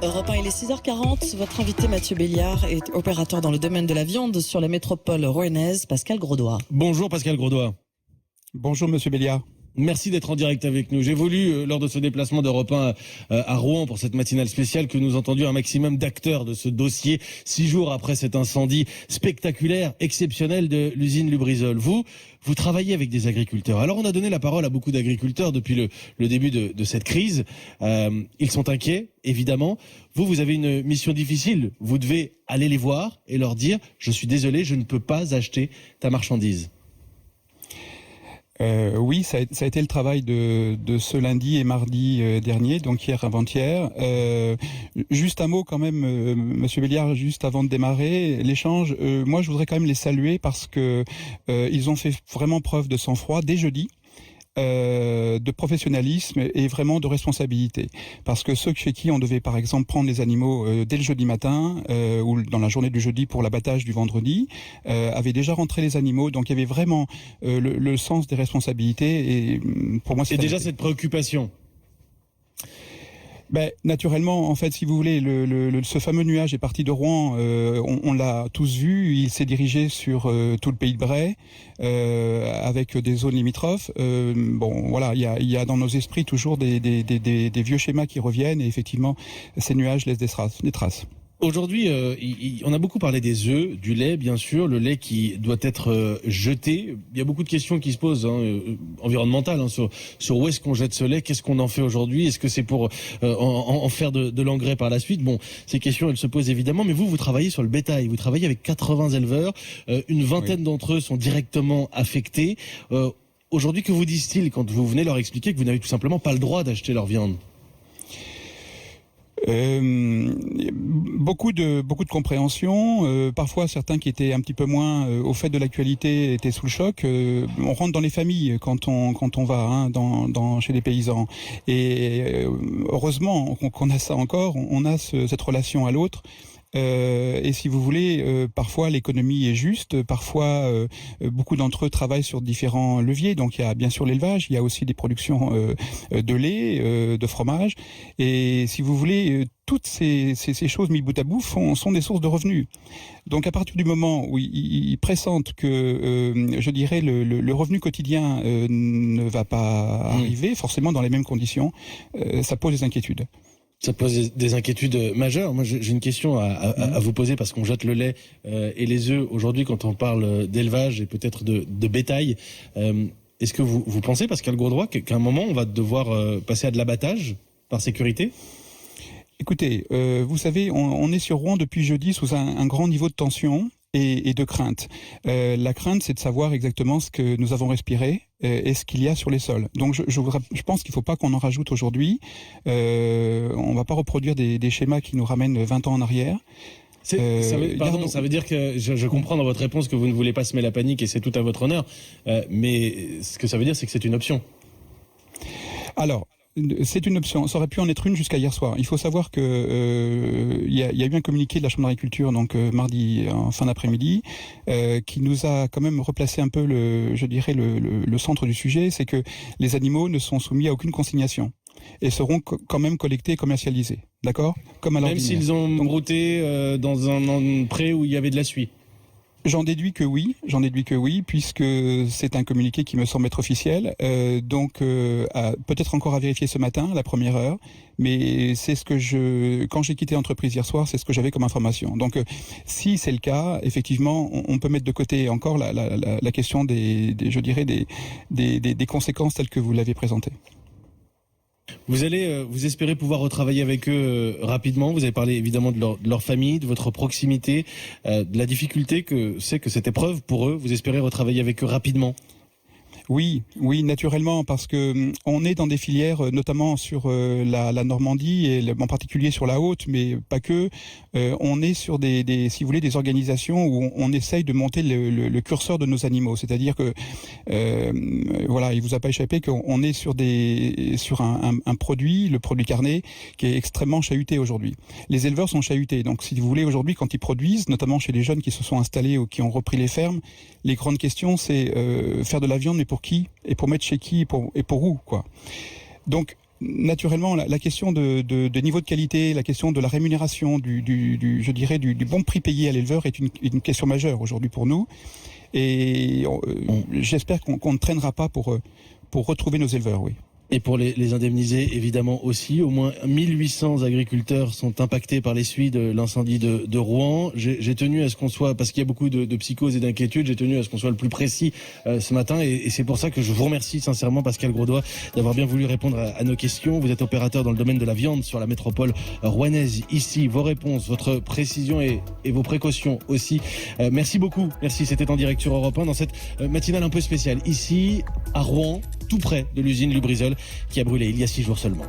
Europe 1, il est 6h40. Votre invité Mathieu Béliard est opérateur dans le domaine de la viande sur la métropole rouennaise. Pascal Graudois. Bonjour Pascal Graudois. Bonjour Monsieur Béliard. Merci d'être en direct avec nous. J'ai voulu, lors de ce déplacement d'Europe 1 à Rouen pour cette matinale spéciale, que nous entendions un maximum d'acteurs de ce dossier, 6 jours après cet incendie spectaculaire, exceptionnel de l'usine Lubrizol. Vous travaillez avec des agriculteurs. Alors on a donné la parole à beaucoup d'agriculteurs depuis le début de cette crise. Ils sont inquiets, évidemment. Vous avez une mission difficile. Vous devez aller les voir et leur dire « Je suis désolé, je ne peux pas acheter ta marchandise ». Oui, ça a été le travail de ce lundi et mardi dernier, donc hier avant-hier. Juste un mot quand même, Monsieur Béliard, juste avant de démarrer l'échange. Moi, je voudrais quand même les saluer parce que ils ont fait vraiment preuve de sang-froid dès jeudi. De professionnalisme et vraiment de responsabilité. Parce que ceux chez qui on devait par exemple prendre les animaux dès le jeudi matin ou dans la journée du jeudi pour l'abattage du vendredi avaient déjà rentré les animaux. Donc il y avait vraiment le sens des responsabilités et pour moi c'est déjà cette préoccupation. Naturellement, en fait, si vous voulez, ce fameux nuage est parti de Rouen, on l'a tous vu, il s'est dirigé sur tout le pays de Bray, avec des zones limitrophes. Voilà, il y a dans nos esprits toujours des vieux schémas qui reviennent et effectivement, ces nuages laissent des traces. Aujourd'hui, on a beaucoup parlé des œufs, du lait, bien sûr, le lait qui doit être jeté. Il y a beaucoup de questions qui se posent, environnementales, sur où est-ce qu'on jette ce lait, qu'est-ce qu'on en fait aujourd'hui, est-ce que c'est pour en faire de l'engrais par la suite. Bon, ces questions, elles se posent évidemment, mais vous travaillez sur le bétail, vous travaillez avec 80 éleveurs, une vingtaine d'entre eux sont directement affectés. Aujourd'hui, que vous disent-ils quand vous venez leur expliquer que vous n'avez tout simplement pas le droit d'acheter leur viande ? Beaucoup de compréhension. Parfois, certains qui étaient un petit peu moins au fait de l'actualité étaient sous le choc. On rentre dans les familles quand on va chez les paysans. Et heureusement qu'on a ça encore. On a cette relation à l'autre. Et si vous voulez, parfois l'économie est juste, parfois beaucoup d'entre eux travaillent sur différents leviers. Donc il y a bien sûr l'élevage, il y a aussi des productions de lait, de fromage. Et si vous voulez, toutes ces choses mises bout à bout sont des sources de revenus. Donc à partir du moment où ils pressentent que, je dirais, le revenu quotidien ne va pas arriver forcément dans les mêmes conditions, ça pose des inquiétudes. Ça pose des inquiétudes majeures. Moi, j'ai une question à vous poser parce qu'on jette le lait et les œufs aujourd'hui quand on parle d'élevage et peut-être de bétail. Est-ce que vous pensez, Pascal Graudois, qu'à un moment on va devoir passer à de l'abattage par sécurité ? Écoutez, vous savez, on est sur Rouen depuis jeudi sous un grand niveau de tension et de crainte. La crainte, c'est de savoir exactement ce que nous avons respiré et ce qu'il y a sur les sols. Donc je pense qu'il ne faut pas qu'on en rajoute aujourd'hui. On ne va pas reproduire des schémas qui nous ramènent 20 ans en arrière. Ça veut dire que je comprends dans votre réponse que vous ne voulez pas semer la panique et c'est tout à votre honneur. Mais ce que ça veut dire, c'est que c'est une option. Alors, c'est une option. Ça aurait pu en être une jusqu'à hier soir. Il faut savoir que il y a eu un communiqué de la Chambre d'agriculture donc mardi en fin d'après-midi qui nous a quand même replacé un peu le centre du sujet. C'est que les animaux ne sont soumis à aucune consignation et seront quand même collectés et commercialisés. D'accord ? Comme à l'ordinaire. Même s'ils ont brouté dans un pré où il y avait de la suie. J'en déduis que oui, puisque c'est un communiqué qui me semble être officiel. Donc, peut-être encore à vérifier ce matin, à la première heure, mais c'est ce que quand j'ai quitté l'entreprise hier soir, c'est ce que j'avais comme information. Donc, si c'est le cas, effectivement, on peut mettre de côté encore la question des conséquences telles que vous l'avez présentées. Vous espérez pouvoir retravailler avec eux rapidement. Vous avez parlé évidemment de leur famille, de votre proximité, de la difficulté que c'est que cette épreuve pour eux. Vous espérez retravailler avec eux rapidement. Oui, naturellement, parce que on est dans des filières, notamment sur la Normandie et en particulier sur la Haute, mais pas que. On est sur si vous voulez, des organisations où on essaye de monter le curseur de nos animaux. C'est-à-dire que, voilà, il vous a pas échappé qu'on est sur un produit, le produit carné, qui est extrêmement chahuté aujourd'hui. Les éleveurs sont chahutés. Donc, si vous voulez, aujourd'hui, quand ils produisent, notamment chez les jeunes qui se sont installés ou qui ont repris les fermes, les grandes questions, c'est faire de la viande, mais pour qui ? Et pour mettre chez qui ? Et pour où, quoi ? Donc, naturellement, la question de niveau de qualité, la question de la rémunération, je dirais, du bon prix payé à l'éleveur est une question majeure aujourd'hui pour nous. Et j'espère qu'on ne traînera pas pour retrouver nos éleveurs, oui. Et pour les indemniser, évidemment aussi. Au moins 1800 agriculteurs sont impactés par les suies de l'incendie de Rouen. J'ai tenu à ce qu'on soit, parce qu'il y a beaucoup de psychose et d'inquiétude, j'ai tenu à ce qu'on soit le plus précis ce matin. Et c'est pour ça que je vous remercie sincèrement, Pascal Graudois, d'avoir bien voulu répondre à nos questions. Vous êtes opérateur dans le domaine de la viande sur la métropole rouennaise. Ici, vos réponses, votre précision et vos précautions aussi. Merci beaucoup. Merci, c'était en direct sur Europe 1 dans cette matinale un peu spéciale. Ici, à Rouen, tout près de l'usine Lubrizol, qui a brûlé il y a 6 jours seulement.